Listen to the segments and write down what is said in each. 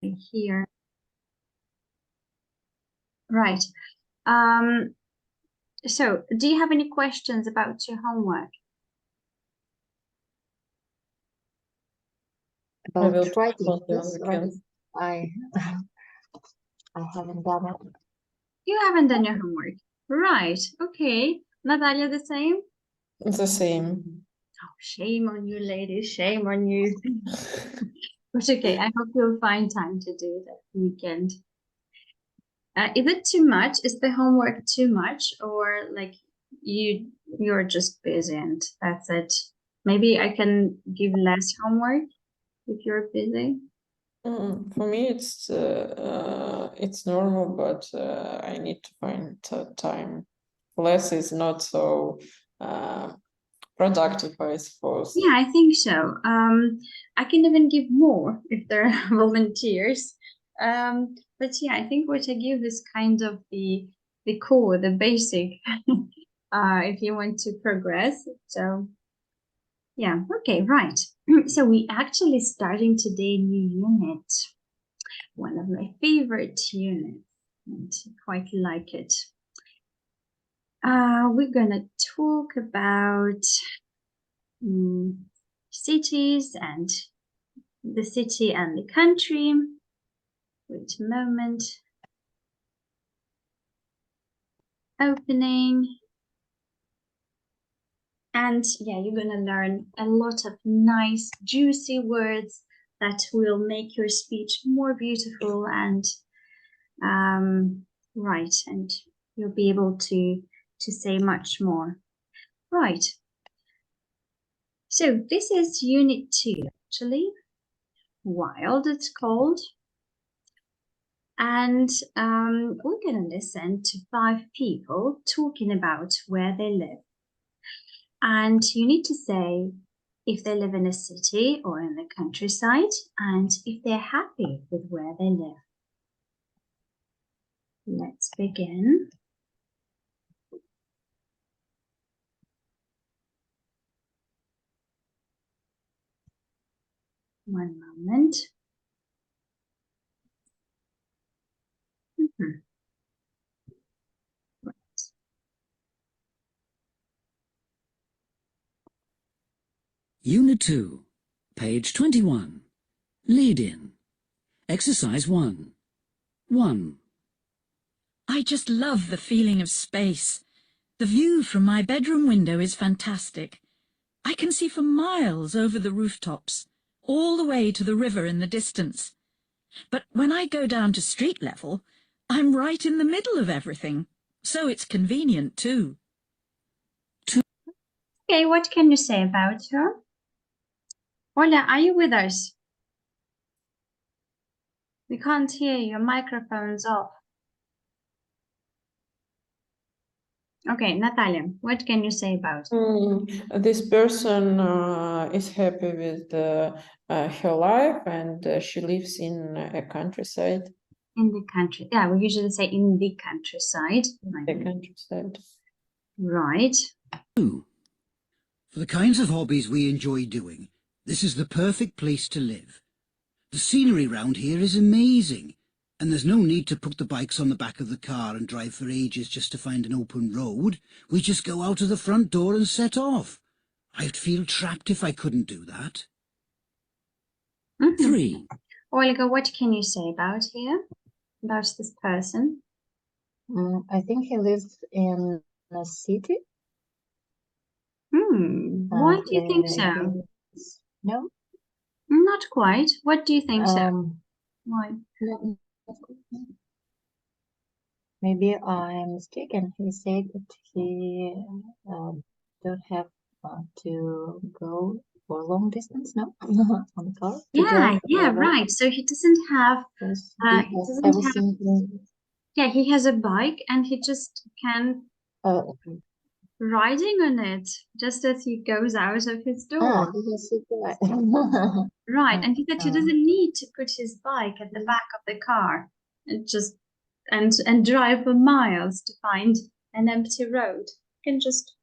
here. Right. So do you have any questions about your homework? About writing, yes, I haven't done it. You haven't done your homework. Right. Okay. Natalia, the same? The same. Oh, shame on you, ladies. Shame on you. But okay, I hope you'll find time to do that weekend. Is it too much? Is the homework too much, or like you're just busy and that's it? Maybe I can give less homework if you're busy. For me, it's normal, but I need to find time. Less is not so productive, I suppose. Yeah, I think so. I can even give more if there are volunteers. But yeah, I think what I give is kind of the core, the basic, if you want to progress. So yeah, okay, right. So we actually starting today a new unit, one of my favorite units, and quite like it. We're gonna talk about cities and the city and the country. Wait a moment. Opening. And yeah, you're gonna learn a lot of nice, juicy words that will make your speech more beautiful and right, and you'll be able to say much more. Right. So this is Unit 2, actually. Wild, it's called. And we're going to listen to 5 people talking about where they live. And you need to say if they live in a city or in the countryside and if they're happy with where they live. Let's begin. One moment. Unit 2, page 21. Lead in. Exercise 1. 1. I just love the feeling of space. The view from my bedroom window is fantastic. I can see for miles over the rooftops, all the way to the river in the distance. But when I go down to street level, I'm right in the middle of everything, so it's convenient too. 2. Okay, what can you say about her? Ola, are you with us? We can't hear you. Your microphone's off. Okay, Natalia, what can you say about it? This person is happy with her life, and she lives in a countryside. In the country. Yeah, we usually say in the countryside. The countryside. Right. 2. For the kinds of hobbies we enjoy doing, this is the perfect place to live. The scenery round here is amazing, and there's no need to put the bikes on the back of the car and drive for ages just to find an open road. We just go out of the front door and set off. I'd feel trapped if I couldn't do that. 3. Olga, what can you say about here? About this person? I think he lives in a city. Why do you think so? No? Not quite. What do you think so? Why? Maybe I'm mistaken. He said that he don't have to go for long distance, no? On the car. Yeah, right. So he doesn't have. Yeah, he has a bike, and he just can riding on it just as he goes out of his door. Right, and he said he doesn't need to put his bike at the back of the car and just and drive for miles to find an empty road. You can just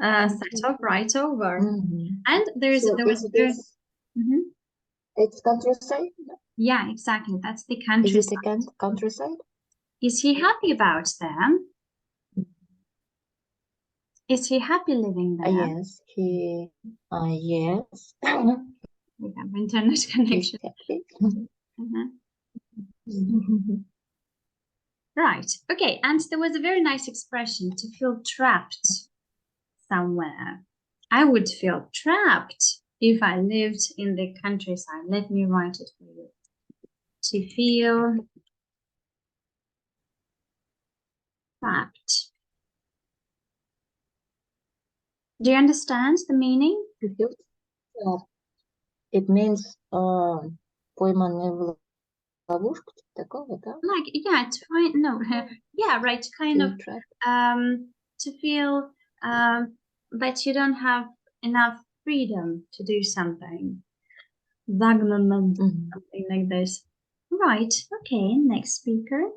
set off right over. And there was it's countryside? Yeah, exactly. That's the Is countryside. it a countryside? Is he happy about them? Is he happy living there? Yes, yes, We have internet he's connection. happy. Mhm. Right. Okay. And there was a very nice expression, to feel trapped somewhere. I would feel trapped if I lived in the countryside. Let me write it for you. To feel trapped. Do you understand the meaning? To feel trapped. It means пойманный в ловушку, типа такого, да? Like, yeah, to find, no, yeah, right, kind of, Feel trapped. to feel that you don't have enough freedom to do something. Загнанным, Mhm. something like this. Right, okay, next speaker.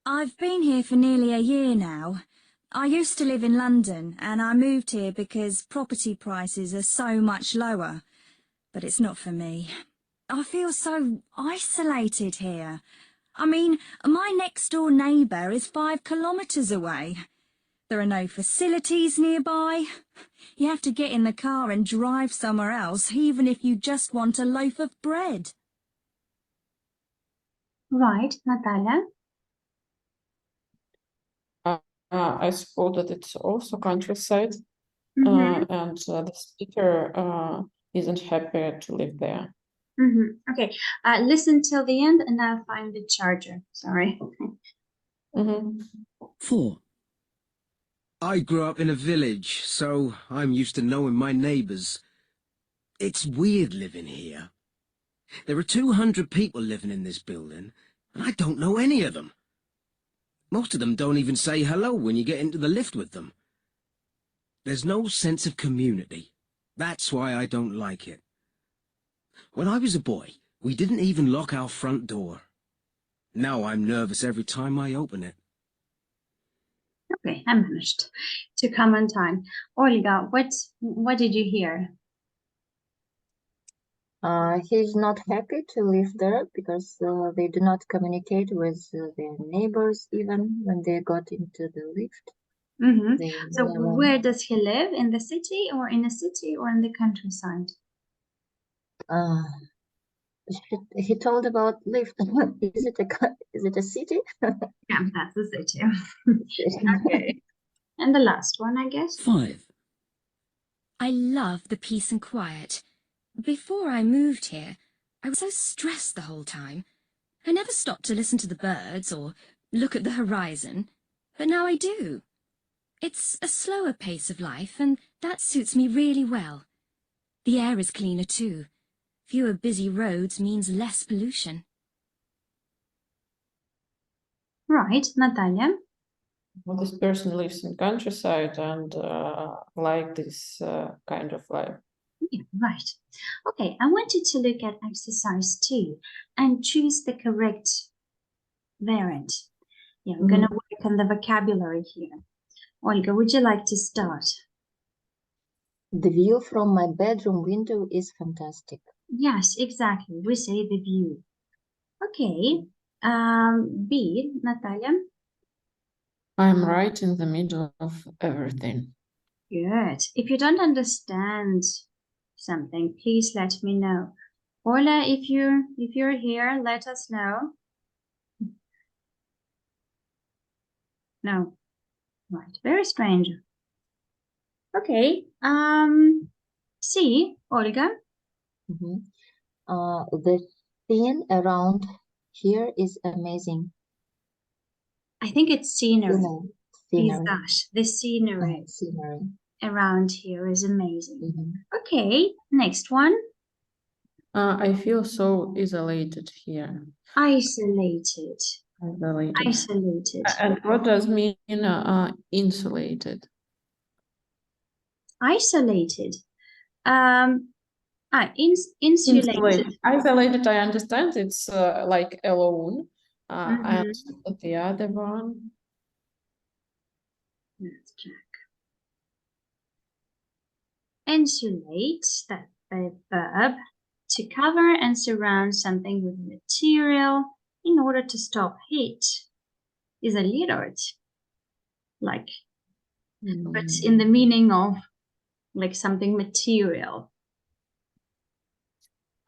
I've been here for nearly a year now. I used to live in London and I moved here because property prices are so much lower. But it's not for me. I feel so isolated here. I mean, my next door neighbour is 5 kilometres away. There are no facilities nearby. You have to get in the car and drive somewhere else, even if you just want a loaf of bread. Right, Natalia. I suppose that it's also countryside, Mhm, and the speaker isn't happy to live there. mhm. Okay, listen till the end and I'll find the charger. Sorry. Mhm. 4. I grew up in a village, so I'm used to knowing my neighbours. It's weird living here. There are 200 people living in this building, and I don't know any of them. Most of them don't even say hello when you get into the lift with them. There's no sense of community. That's why I don't like it. When I was a boy, we didn't even lock our front door. Now I'm nervous every time I open it. Okay, I managed to come on time. Olga, what did you hear? He's not happy to live there because they do not communicate with their neighbors even when they got into the lift. Mm-hmm. They So never- where does he live? In the city or in a city or in the countryside? Uh, he told about lift. Is it a city? Yeah, that's the city. Okay. And the last one, I guess. 5. I love the peace and quiet. Before I moved here, I was so stressed the whole time. I never stopped to listen to the birds or look at the horizon, but now I do. It's a slower pace of life, and that suits me really well. The air is cleaner too. Fewer busy roads means less pollution. Right, Natalia. Well, this person lives in countryside and like this kind of life. Yeah, right. Okay, I want you to look at exercise 2 and choose the correct variant. Yeah, we're going to work on the vocabulary here. Olga, would you like to start? The view from my bedroom window is fantastic. Yes, exactly. We say the view. Okay. B, Natalia. I'm right in the middle of everything. Good. If you don't understand something, please let me know. Orla, if you're here, let us know. No. Right. Very strange. Okay. C, Olga. Mhm. The scene around here is amazing. I think it's scenery. Scenery. Peyzage. The scenery Scenery. around here is amazing. Mhm. Okay. Next one. I feel so isolated here. Isolated. Isolated. Isolated. And what does mean insulated? Isolated. Insulated. Isolated, I understand. It's like alone. Mhm. And the other one. Let's check. Insulate, that's the verb. To cover and surround something with material in order to stop heat. Isoleret. Like, but in the meaning of like something material.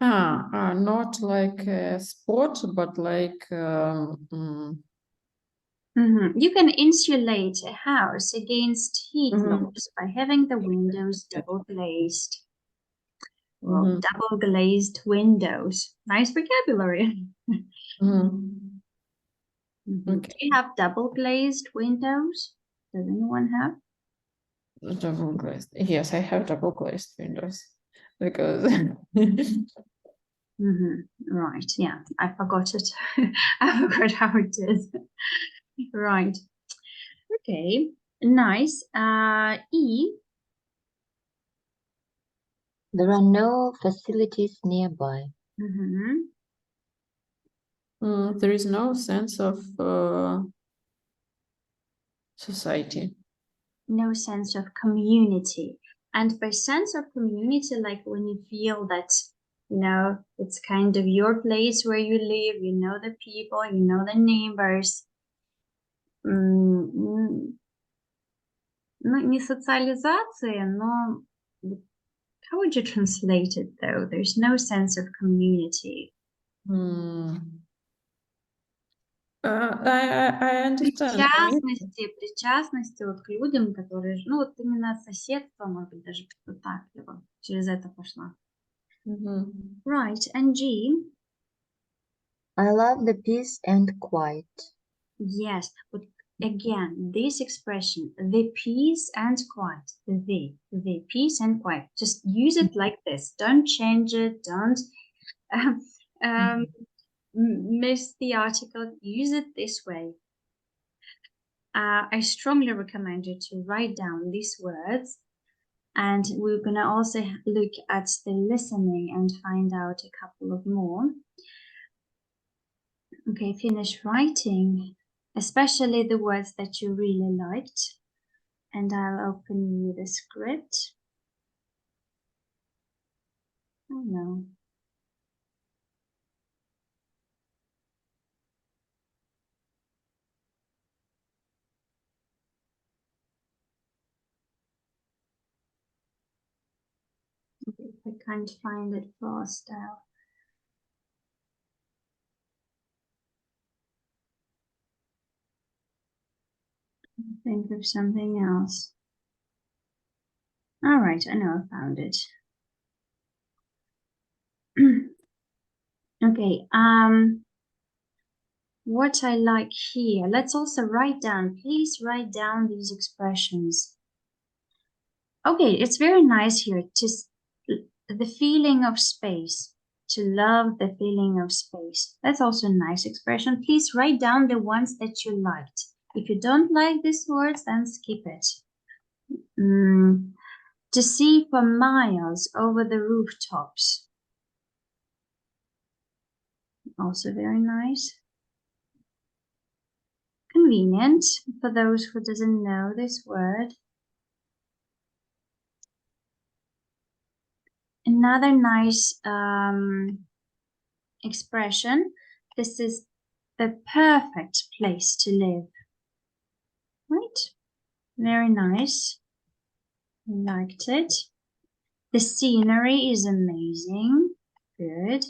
Not like a sport, but like You can insulate a house against heat Mhm. loss by having the windows double glazed. Well, Mhm. double glazed windows. Nice vocabulary. Mhm. Do Okay. you have double glazed windows? Does anyone have? Double glazed. Yes, I have double glazed windows because Right, yeah, I forgot it. I forgot how it is. Right. Okay, nice. E. There are no facilities nearby. there is no sense of society. No sense of community. And by sense of community, like when you feel that, it's kind of your place where you live, you know the people, you know the neighbors. Ну, не социализация, но how would you translate it though? There's no sense of community. I understand. Причастности вот к людям, которые, вот именно соседство, может быть, даже вот так я бы через это пошла. Right, and G. I love the peace and quiet. Yes, but again, this expression, the peace and quiet, the peace and quiet, just use it like this. Don't change it. Don't miss the article. Use it this way. I strongly recommend you to write down these words, and we're going to also look at the listening and find out a couple of more. Okay, finish writing, especially the words that you really liked. And I'll open you the script. Oh no. Okay, if I can't find it fast, I'll think of something else. All right, I know I found it. Okay, what I like here, let's also write down, please write down these expressions. Okay, it's very nice here, the feeling of space, to love the feeling of space. That's also a nice expression. Please write down the ones that you liked. If you don't like these words, then skip it. To see for miles over the rooftops. Also very nice. Convenient for those who doesn't know this word. Another nice expression. This is the perfect place to live. Right? Very nice. Liked it. The scenery is amazing. Good.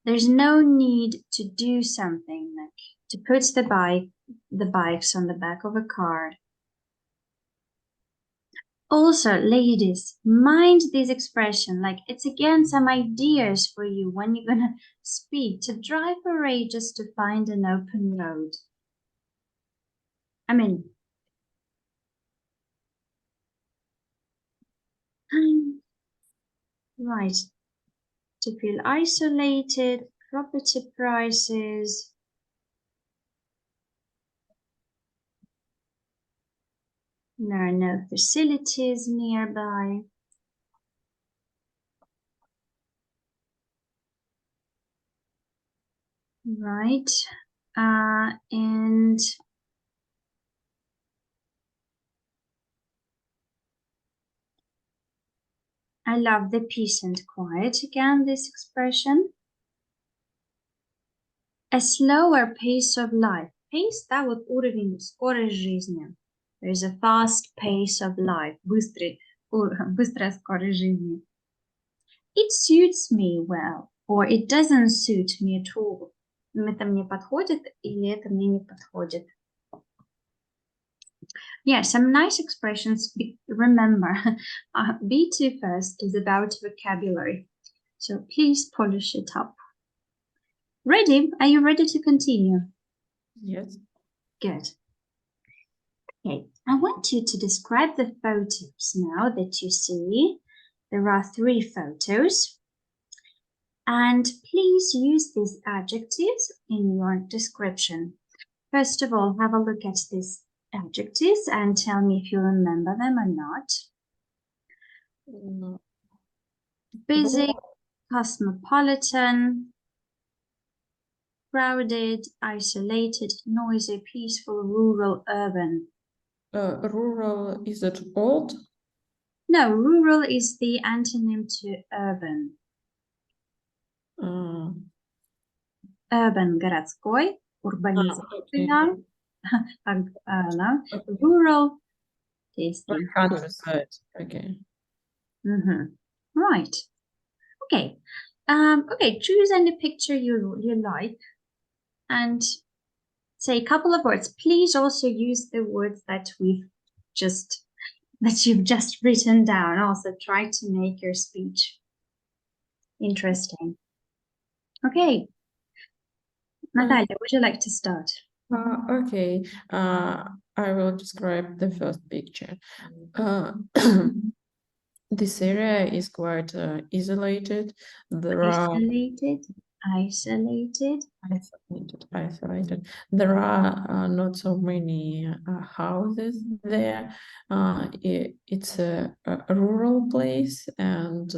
There's no need to do something like to put the bikes on the back of a car. Also, ladies, mind this expression, like it's again some ideas for you when you're gonna speak, to drive courageous to find an open road. I mean, right, to feel isolated, property prices. There are no facilities nearby. Right, and I love the peace and quiet again, this expression. A slower pace of life. Pace, да, вот уровень, скорость жизни. There's a fast pace of life. Быстрая скорость жизни. It suits me well, or it doesn't suit me at all. Это мне подходит или это мне не подходит. Yeah, some nice expressions. Remember, B2 first is about vocabulary. So please polish it up. Ready? Are you ready to continue? Yes. Good. Okay, I want you to describe the photos now that you see. There are 3 photos. And please use these adjectives in your description. First of all, have a look at these adjectives and tell me if you remember them or not. Busy, cosmopolitan, crowded, isolated, noisy, peaceful, rural, urban. Rural, is it old? No, rural is the antonym to urban. Urban – городской, урбанизация, rural – сельский. Countryside. Okay. Right. Okay. Okay, choose any picture you like and say a couple of words. Please also use the words that you've just written down. Also try to make your speech interesting. Okay. Natalia, would you like to start? Okay. I will describe the first picture. This area is quite isolated. There are Isolated. There are not so many houses there. It's a rural place, and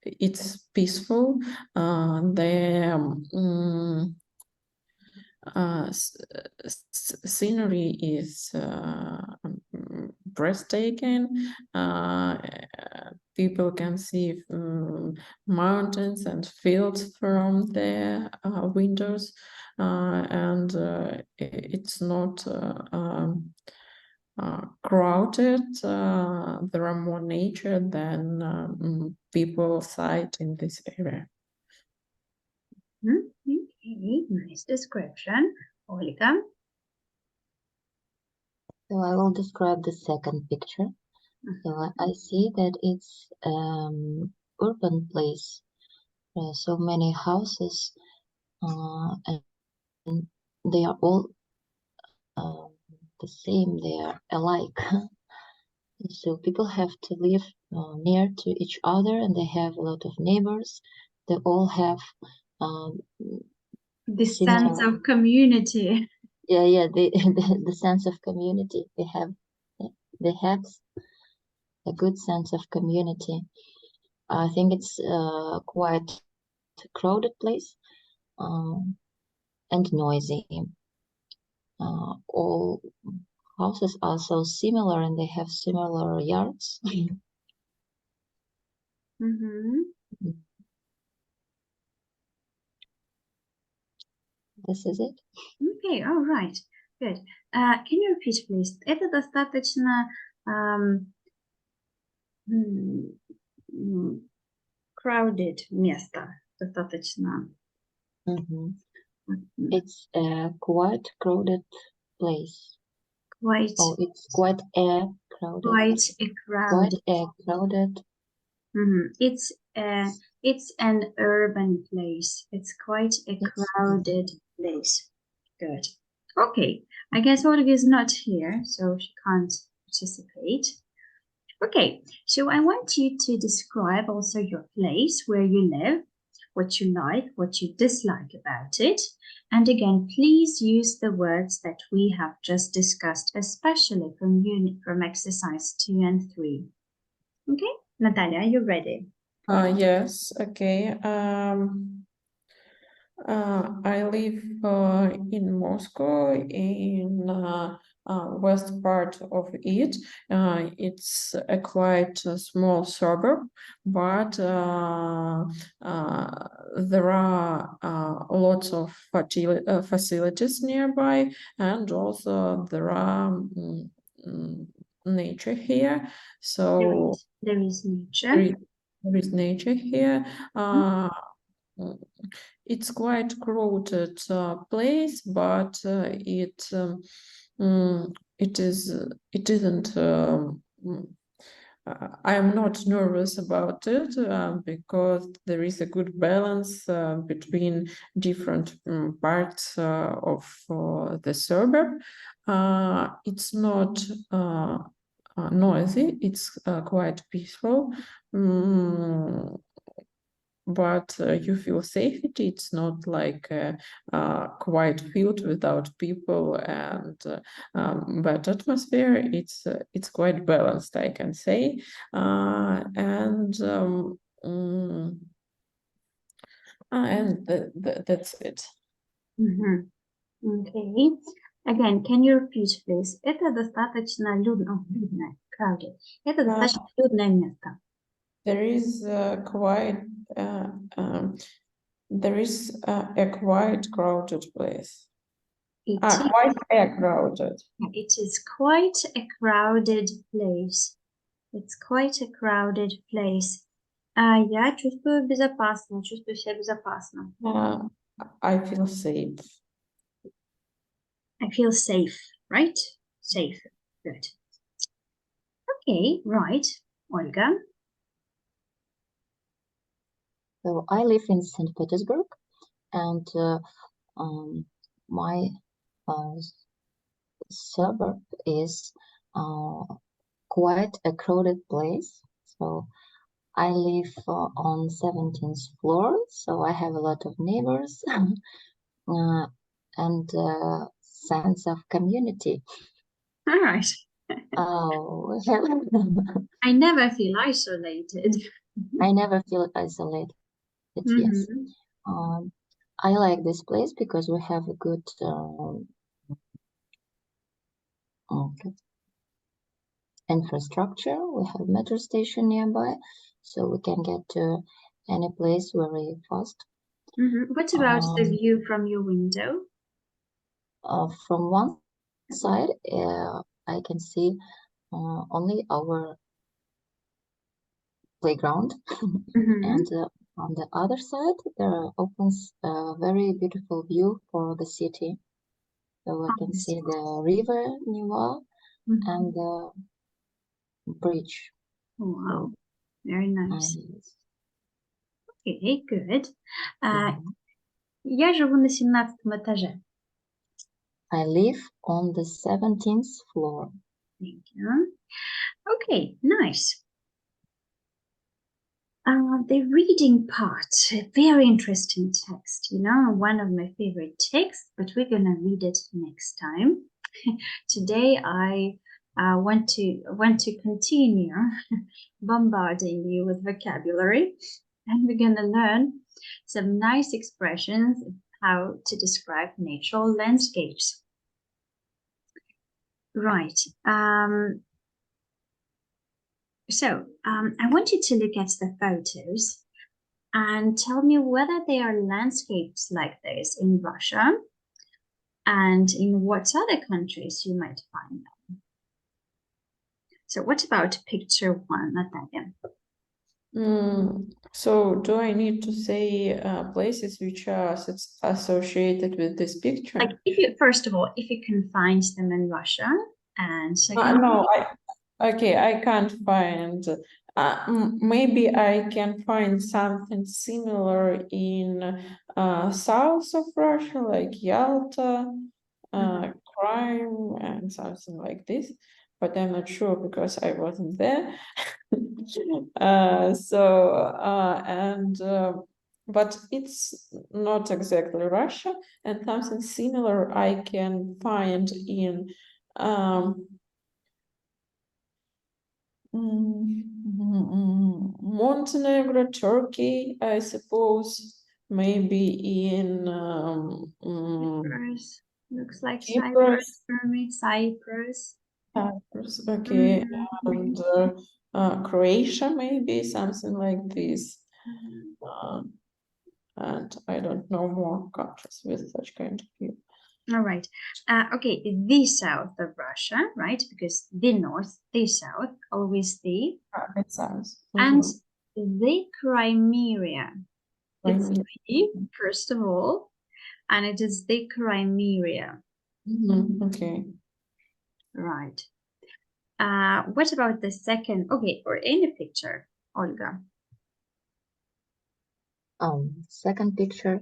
it's peaceful. Scenery is breathtaking. People can see mountains and fields from their windows, and it's not crowded. There are more nature than people sight in this area. Okay, nice description. Olga? So I will describe the second picture. So I see that it's urban place. So many houses, and they are all the same. They are alike. So people have to live near to each other, and they have a lot of neighbors. They all have the sense of community. Yeah, the sense of community. They have a good sense of community. I think it's quite a crowded place and noisy. All houses are so similar, and they have similar yards. This is it. Okay, all right, good. Can you repeat, please? Это достаточно crowded место. Достаточно. It's a quite crowded place. It's quite a crowded. Quite a crowded. Quite a crowded. It's an urban place. It's quite a crowded place. Good. Okay. I guess Olga is not here, so she can't participate. Okay. So I want you to describe also your place, where you live, what you like, what you dislike about it. And again, please use the words that we have just discussed, especially from exercise 2 and 3. Okay, Natalia, are you ready? Yes, okay. I live in Moscow in west part of it. It's a quite small suburb, but there are lots of facilities nearby, and also there are nature here. So there is nature. There is nature here. It's quite crowded place, but it isn't. I am not nervous about it because there is a good balance between different parts of the suburb. It's not noisy, it's quite peaceful, but you feel safety. It's not like quite filled without people and bad atmosphere. It's quite balanced, I can say, and that's it. Okay. Again, can you repeat, please? Это достаточно людное, crowded. Это достаточно людное место. There is a quite crowded place. Quite a crowded. It is quite a crowded place. It's quite a crowded place. Я чувствую безопасно, чувствую себя безопасно. I feel safe. I feel safe, right? Safe. Good. Okay, right. Olga? So I live in St. Petersburg, and my suburb is quite a crowded place. So I live on 17th floor, so I have a lot of neighbors and sense of community. All right. Oh, I never feel isolated. I never feel isolated. Yes. I like this place because we have a good infrastructure. We have metro station nearby, so we can get to any place very fast. What about the view from your window? From one side, I can see only our playground, and on the other side, there opens a very beautiful view for the city. So I can see the river Neva and the bridge. Wow, very nice. Nice. Okay, good. Я живу на 17-м этаже. I live on the 17th floor. Thank you. Okay, nice. The reading part, a very interesting text, you know, one of my favorite texts, but we're gonna read it next time. Today I want to continue bombarding you with vocabulary, and we're gonna learn some nice expressions of how to describe natural landscapes. Right. So I want you to look at the photos and tell me whether there are landscapes like this in Russia and in what other countries you might find them. So what about picture 1, Natalia? So do I need to say places which are associated with this picture? Like, if you, first of all, if you can find them in Russia, and second, no, I can't find. Maybe I can find something similar in south of Russia, like Yalta, Crimea, and something like this. But I'm not sure because I wasn't there. But it's not exactly Russia, and something similar I can find in Montenegro, Turkey, I suppose, maybe in Looks like Cyprus. Cyprus for me. Cyprus. Cyprus, okay, Mhm. and Croatia maybe, something like this. Mhm. And I don't know more countries with such kind of view. All right. Okay, the south of Russia, right? Because the north, the south, always the. It sounds. And the Crimea. It's Crimea. the, first of all, and it is the Crimea. Okay. Right. What about the second? Okay, or any picture, Olga. Second picture.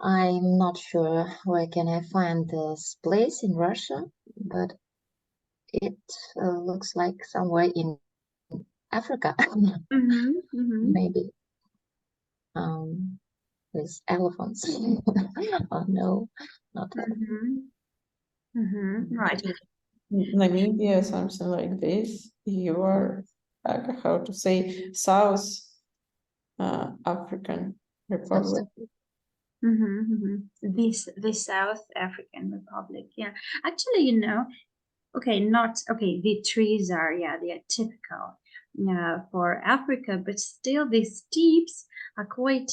I'm not sure where can I find this place in Russia, but it looks like somewhere in Africa, maybe. With elephants. Oh no, not elephants. Right. Namibia, something like this. You are, how to say, South African Republic. The South African Republic. Yeah, actually, you know, okay, not okay. The trees are, yeah, they are typical for Africa, but still the steeps are quite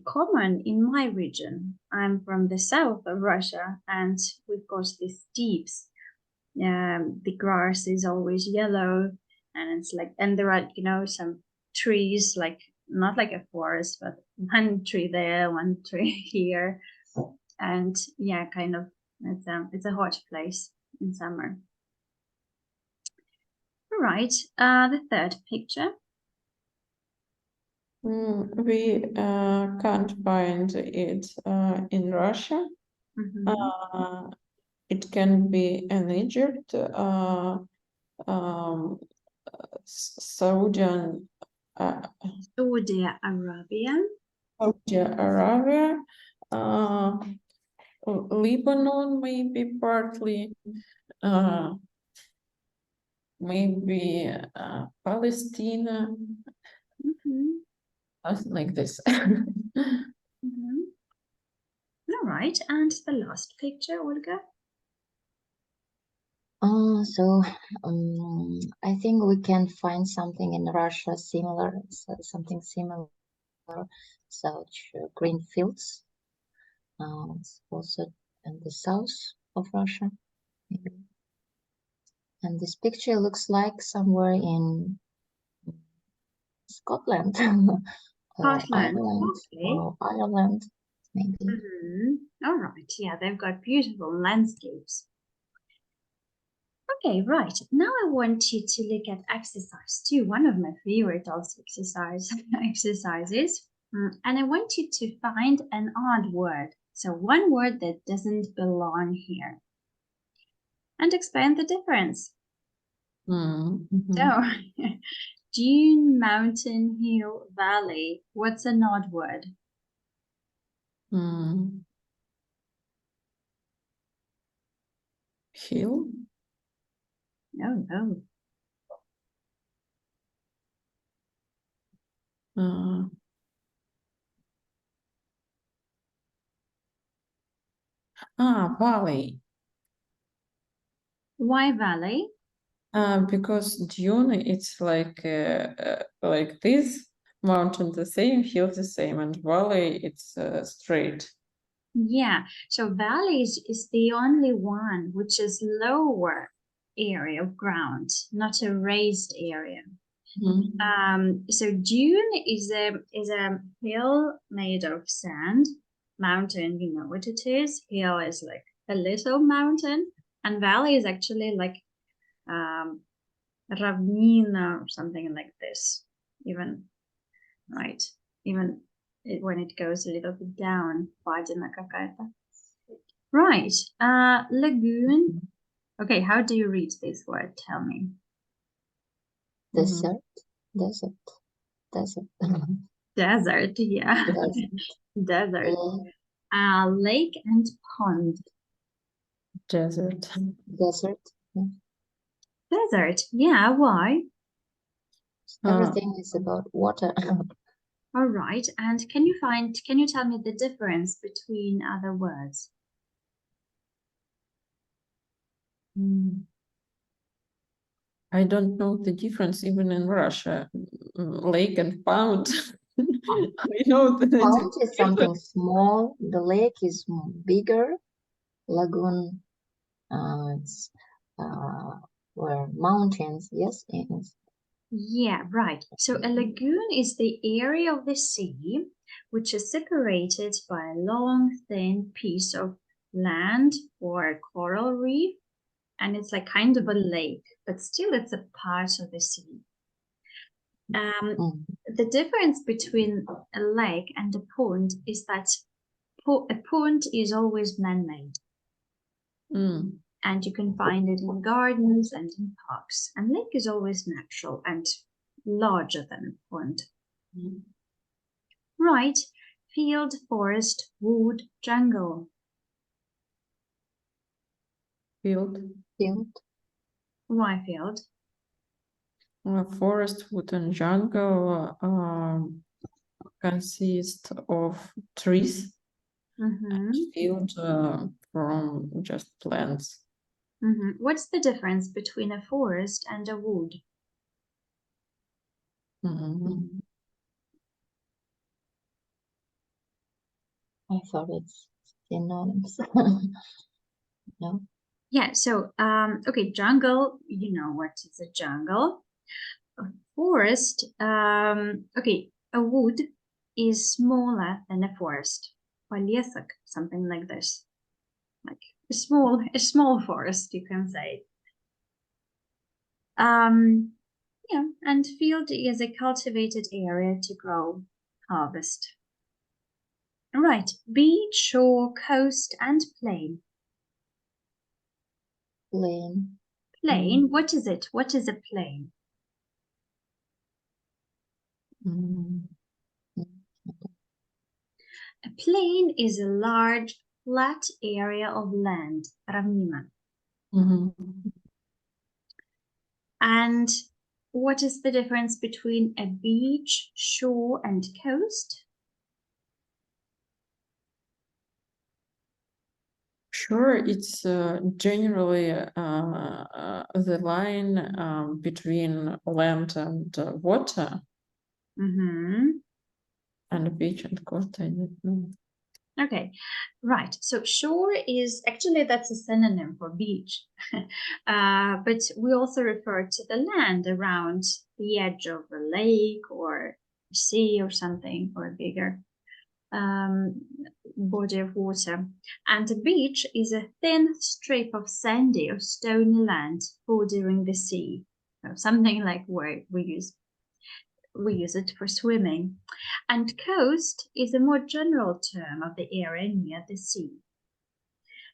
common in my region. I'm from the south of Russia, and we've got the steeps. The grass is always yellow, and it's like, and there are, you know, some trees, like not like a forest, but one tree there, one tree here, and yeah, kind of, it's a hot place in summer. All right, the third picture. We can't find it in Russia. It can be in Egypt, Saudi Arabia. Saudi Arabia, Lebanon, maybe partly, maybe Palestine, something like this. All right, and the last picture, Olga. So I think we can find something in Russia similar, something similar, such green fields. It's also in the south of Russia, maybe. And this picture looks like somewhere in Scotland, Scotland, Ireland, okay. or Ireland, maybe. All right, yeah, they've got beautiful landscapes. Okay, right. Now I want you to look at exercise 2, one of my favorite also exercises. And I want you to find an odd word. So one word that doesn't belong here. And explain the difference. So, dune, mountain, hill, valley. What's an odd word? Hill? No. Valley. Why valley? Because dune, it's like this, mountain the same, hill the same, and valley, it's straight. Yeah, so valleys is the only one which is lower area of ground, not a raised area. So dune is a hill made of sand. Mountain, you know what it is. Hill is like a little mountain, and valley is actually like ravnina or something like this. Even, right? Even when it goes a little bit down, падина какая-то. Right. Lagoon. Okay, how do you read this word? Tell me. Desert. Desert, yeah. Desert. Lake and pond. Desert. Desert, yeah, why? Everything is about water. All right. And can you tell me the difference between other words? I don't know the difference even in Russia. Lake and pound. I know that Pond is something small. The lake is bigger. Lagoon, it's where mountains. Yes, Yeah, right. So a lagoon is the area of the sea which is separated by a long, thin piece of land or a coral reef, and it's like kind of a lake, but still it's a part of the sea. The difference between a lake and a pond is that a pond is always man-made, and you can find it in gardens and in parks. And lake is always natural and larger than a pond. Right. Field, forest, wood, jungle. Field. Why field? Forest, wood, and jungle consist of trees. Field from just plants. What's the difference between a forest and a wood? I thought it's synonyms. No. Yeah, so okay, jungle, you know what is a jungle. A forest, okay, a wood is smaller than a forest. Полесок, something like this. Like a small forest, you can say. Yeah, and field is a cultivated area to grow, harvest. Right, beach, shore, coast, and plain. Plain. Plain, what is it? What is a plain? A plain is a large, flat area of land, равнина. And what is the difference between a beach, shore, and coast? Sure, it's generally the line between land and water. And beach and coast, I don't know. Okay, right. So shore is actually that's a synonym for beach, but we also refer to the land around the edge of a lake or a sea or something, or a bigger body of water. And a beach is a thin strip of sandy or stony land bordering the sea, so something like where we use it for swimming. And coast is a more general term of the area near the sea.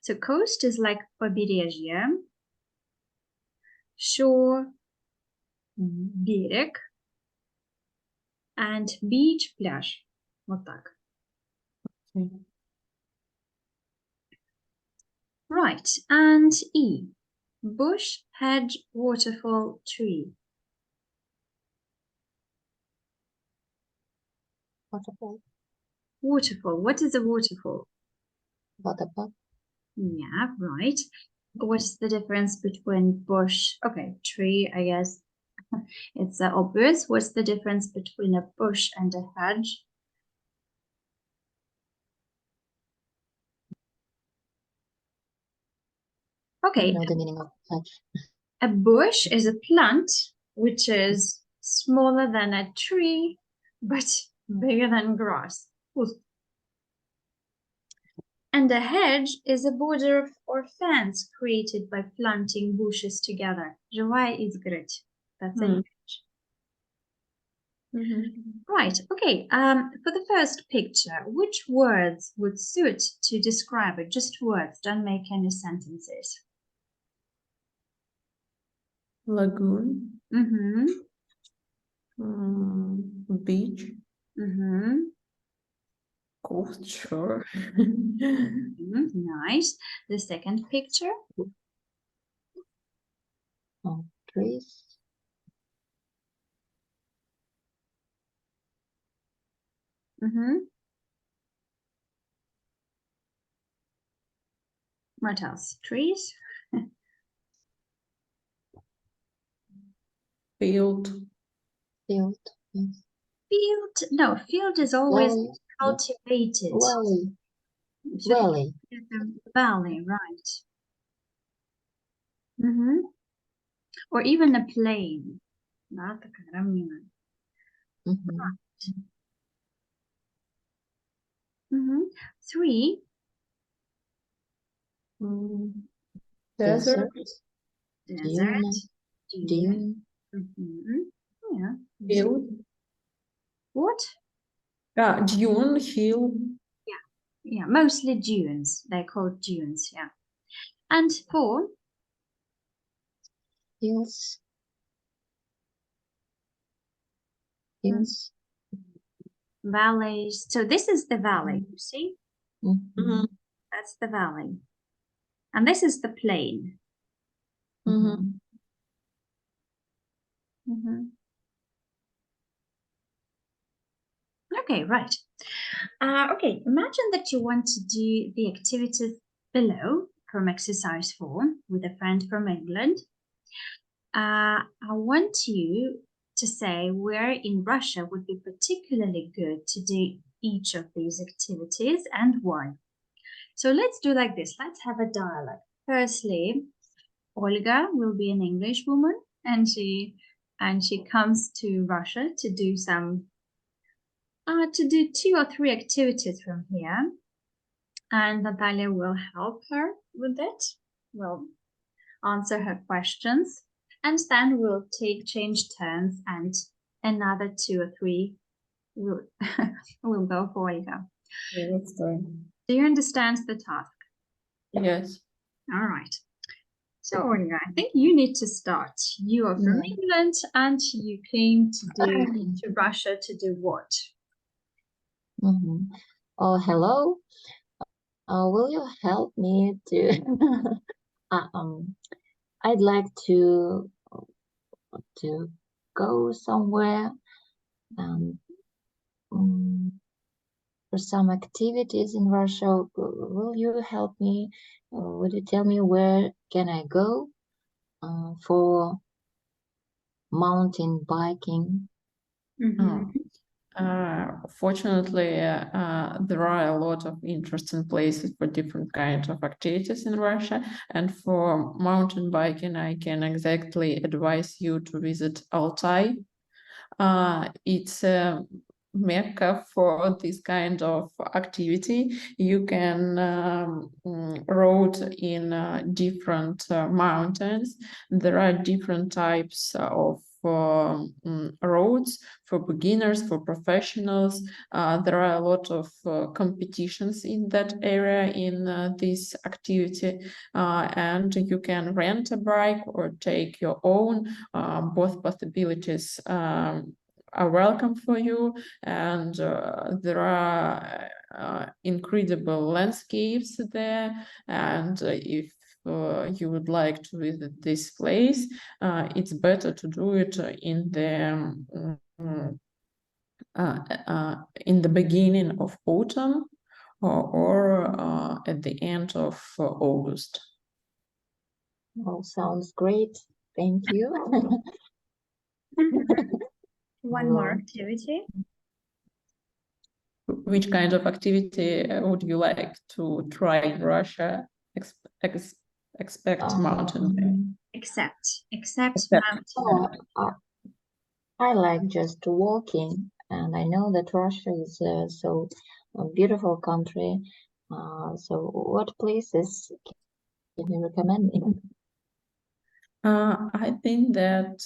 So coast is like побережье, shore, берег, and beach, пляж. Вот так. Right, and E. Bush, hedge, waterfall, tree. Waterfall. Waterfall. What is a waterfall? Waterfall. Yeah, right. What's the difference between bush? Okay, tree, I guess. It's obvious. What's the difference between a bush and a hedge? Okay. I know the meaning of hedge. A bush is a plant which is smaller than a tree, but bigger than grass. And a hedge is a border or fence created by planting bushes together. Живая изгородь. That's a hedge. Right, okay. For the first picture, which words would suit to describe it? Just words, don't make any sentences. Lagoon. Beach. Coast, shore. Nice. The second picture. Trees. What else? Trees? Field. Field. Yes. Field? No, field is always Valley. cultivated. Valley. So Valley. the valley, right? Or even a plain. Да, такая равнина. Three. Desert. Desert. Dune. Yeah. Hill. What? Dune, hill. Yeah, mostly dunes. They're called dunes, yeah. And 4. Hills. Hills. Valleys. So this is the valley, you see? Mhm. That's the valley. And this is the plain. Okay, right. Okay, imagine that you want to do the activities below from exercise 4 with a friend from England. I want you to say where in Russia would be particularly good to do each of these activities and why. So let's do like this. Let's have a dialogue. Firstly, Olga will be an English woman, and she comes to Russia to do some to do 2 or 3 activities from here, and Natalia will help her with it. We'll answer her questions, and then we'll change turns, and another 2 or 3 will will go for Olga. Yeah, that's fine. Do you understand the task? Yes. All right. So, Olga, I think you need to start. You are from England, and you came to Russia to do what? Oh, hello. Will you help me to? I'd like to go somewhere for some activities in Russia. Will you help me? Would you tell me where can I go for mountain biking? Fortunately, there are a lot of interesting places for different kinds of activities in Russia. And for mountain biking, I can exactly advise you to visit Altai. It's a mecca for this kind of activity. You can road in different mountains. There are different types of roads for beginners, for professionals. There are a lot of competitions in that area in this activity, and you can rent a bike or take your own. Both possibilities are welcome for you, and there are incredible landscapes there, and if you would like to visit this place, it's better to do it in the beginning of autumn or at the end of August. Oh, sounds great. Thank you. One more activity. Which kind of activity would you like to try in Russia? Expect mountain. Except mountain. I like just walking, and I know that Russia is so a beautiful country. So what places can you recommend me? I think that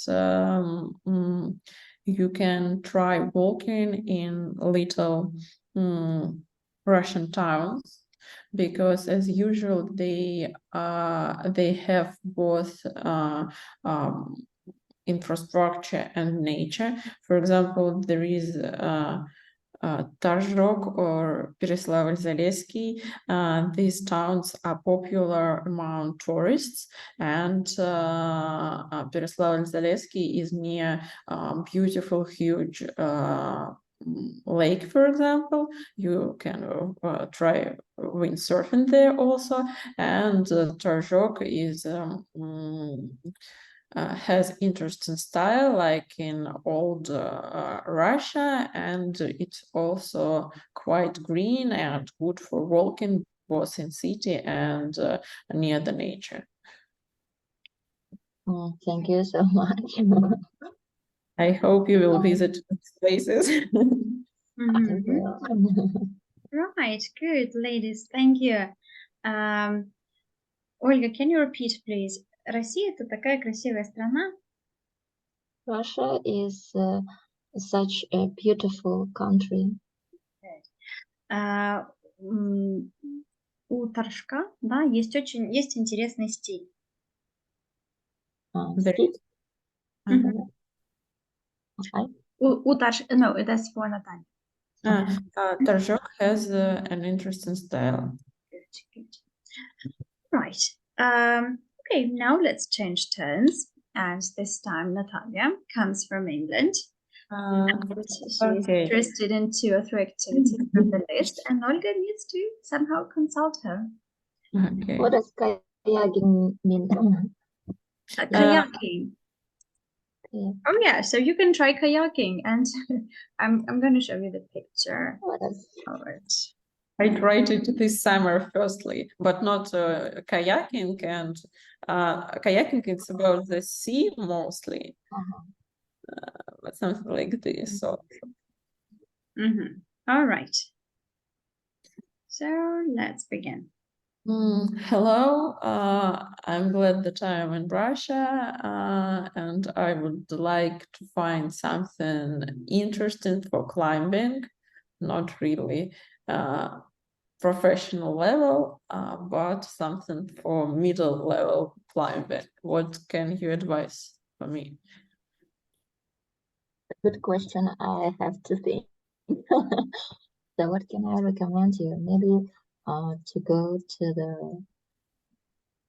you can try walking in little Russian towns, because as usual they have both infrastructure and nature. For example, there is Tazhok or Pereslavl-Zalesky. These towns are popular among tourists, and Pereslavl-Zalesky is near beautiful, huge lake, for example. You can try windsurfing there also. And Torzhok is has interesting style, like in old Russia, and it's also quite green and good for walking both in city and near the nature. Thank you so much. I hope you will visit these places. I will. Right, good, ladies, thank you. Ольга, can you repeat, please? Россия — это такая красивая страна. Russia is such a beautiful country. У Торжка, да, есть интересный стиль. Street? Мгм. Okay. No, that's for Natalia. Torzhok has an interesting style. Good. Right. Okay, now let's change turns. And this time Natalia comes from England. She's Okay. interested in 2 or 3 activities from the list, and Olga needs to somehow consult her. Okay. What does kayaking mean? Kayaking. Yeah. Oh yeah, so you can try kayaking, and I'm going to show you the picture What does of it. I tried it this summer firstly, but not kayaking. And kayaking, it's about the sea mostly, but something like this. So All right. So let's begin. hello, I'm glad that I am in Russia, and I would like to find something interesting for climbing, not really professional level, but something for middle level climbing. What can you advise for me? good question? I have to think. So what can I recommend you? Maybe to go to the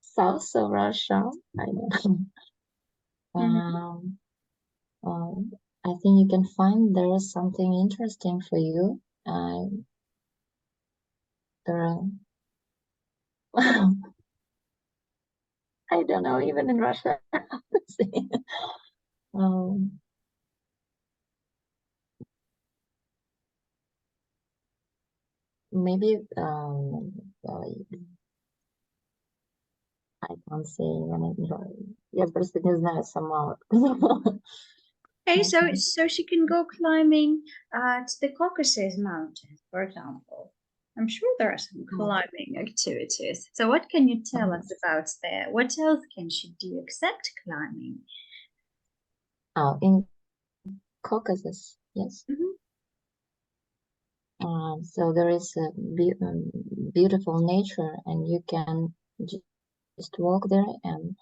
south of Russia. I don't know. I think you can find there is something interesting for you. There are I don't know, even in Russia. Maybe I can't say я просто не знаю сама. Okay, so she can go climbing to the Caucasus Mountains, for example. I'm sure there are some climbing activities. So what can you tell us about there? What else can she do except climbing? In Caucasus, yes. So there is a beautiful nature, and you can just walk there and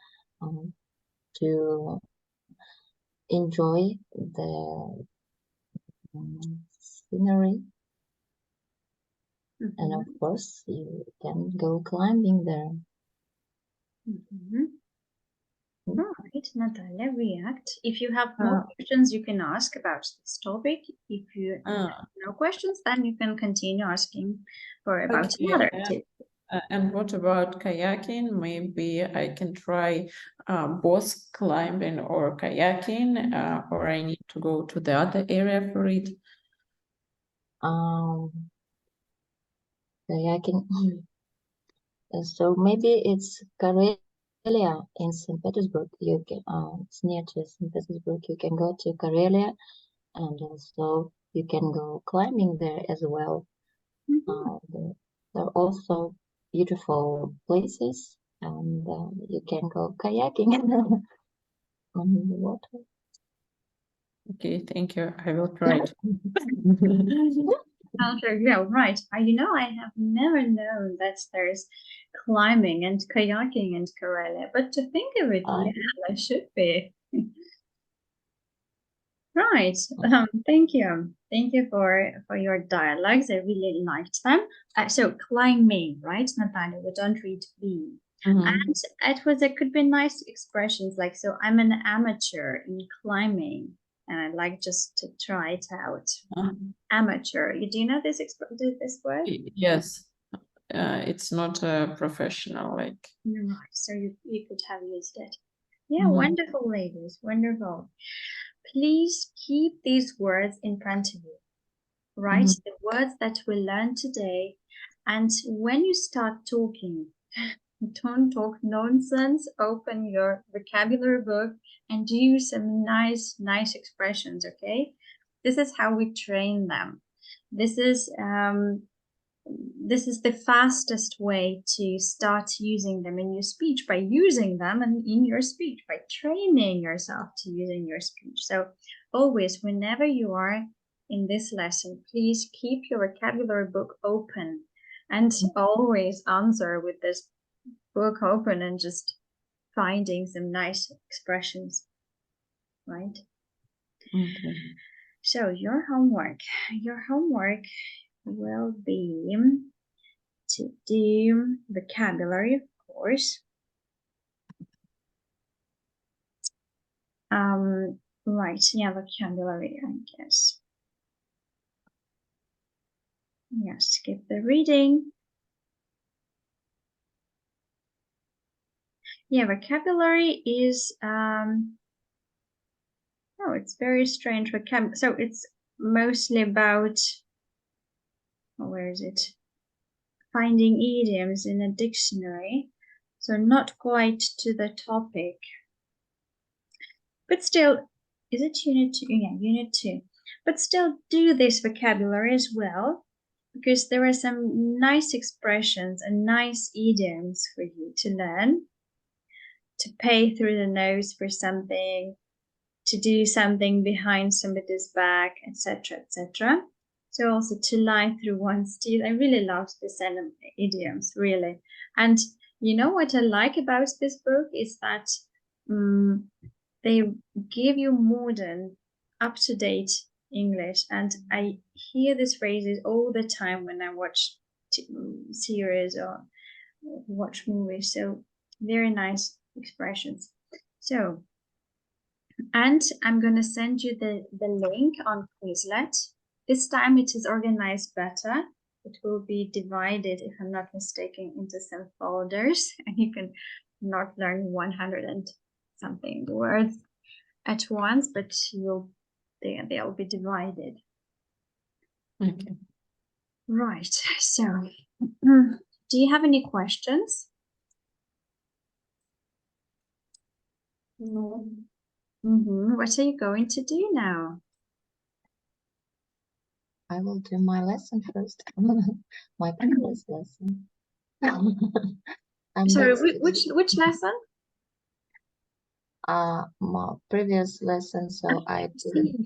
to enjoy the scenery. And of course, you can go climbing there. All right, Natalia, react. If you have more questions, you can ask about this topic. If you have no questions, then you can continue asking about another activity. And what about kayaking? Maybe I can try both climbing or kayaking, or I need to go to the other area for it. Kayaking. So maybe it's Karelia in St. Petersburg. You can it's near to St. Petersburg. You can go to Karelia, and also you can go climbing there as well. There are also beautiful places, and you can go kayaking on the water. Okay, thank you. I will try it. Yeah, right. You know, I have never known that there's climbing and kayaking in Karelia, but to think of it, yeah, there should be. Right. Thank you. Thank you for your dialogues. I really liked them. So climbing, right, Natalia? We don't read B. And it could be nice expressions like, so I'm an amateur in climbing. and I like just to try it out. Uh, Amateur. Do you know this this word? Yes, it's not professional, like. Right, so you could have used it. Yeah, Mhm. wonderful, ladies, wonderful. Please keep these words in front of you, right? Mhm. The words that we learned today. And when you start talking, don't talk nonsense. Open your vocabulary book and do some nice expressions, okay? This is how we train them. This is the fastest way to start using them in your speech, by using them and in your speech, by training yourself to use in your speech. So always, whenever you are in this lesson, please keep your vocabulary book open and always answer with this book open and just finding some nice expressions, right? Okay. So your homework will be to do vocabulary, of course. Right, yeah, vocabulary, I guess. Yeah, skip the reading. Yeah, vocabulary is oh, it's very strange vocabulary. So it's mostly about, oh, where is it? Finding idioms in a dictionary. So not quite to the topic. But still, is it unit 2? Yeah, unit 2. But still do this vocabulary as well, because there are some nice expressions and nice idioms for you to learn, to pay through the nose for something, to do something behind somebody's back, etc., etc. So also to lie through one's teeth. I really love this idioms, really. And you know what I like about this book is that they give you modern, up-to-date English, and I hear these phrases all the time when I watch series or watch movies. So very nice expressions. So, and I'm gonna send you the link on Quizlet. This time it is organized better. It will be divided, if I'm not mistaken, into some folders, and you can not learn 100 and something words at once, but they'll be divided. Okay. Right. So, do you have any questions? No. What are you going to do now? I will do my lesson first. My previous lesson. And Sorry, that's which lesson? my previous lesson, so I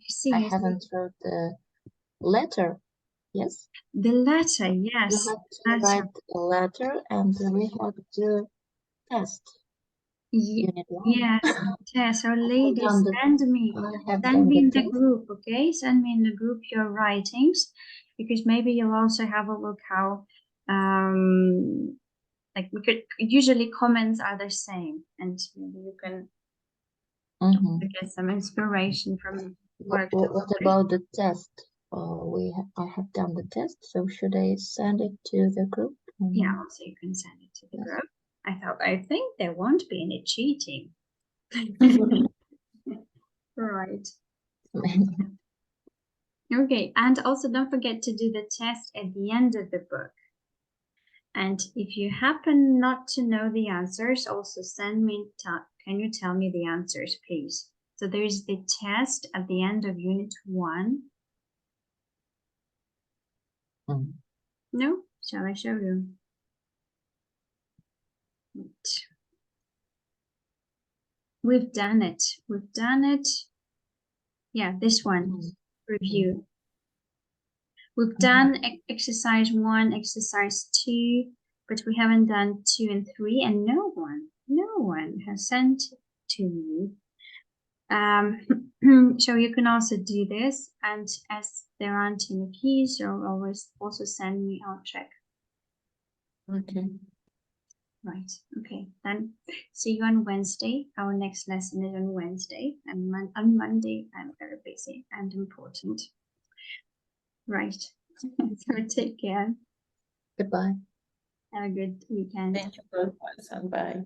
See. haven't wrote the letter. Yes, The letter, you yes. have to write a letter, and we have to test unit 1. Yes, yes. So ladies, done the- send me I have done in the the test. group, okay? Send me in the group your writings, because maybe you'll also have a look how like we could usually comments are the same, and maybe you can get some inspiration from work. What about the test? I have done the test, so should I send it to the group? Yeah, also you can send it to the group. I think there won't be any cheating. Right. Okay, and also don't forget to do the test at the end of the book. And if you happen not to know the answers, also send me, can you tell me the answers, please? So there's the test at the end of unit 1. No? Shall I show you? Right. We've done it. We've done it. Yeah, this one, review. We've done exercise 1, exercise 2, but we haven't done 2 and 3, and no one has sent to me. So you can also do this, and as there aren't any keys, you'll always also send me, I'll check. Okay. Right. Okay. Then see you on Wednesday. Our next lesson is on Wednesday, and on Monday I'm very busy and important. Right. So take care. Goodbye. Have a good weekend. Thank you for the lesson. Bye.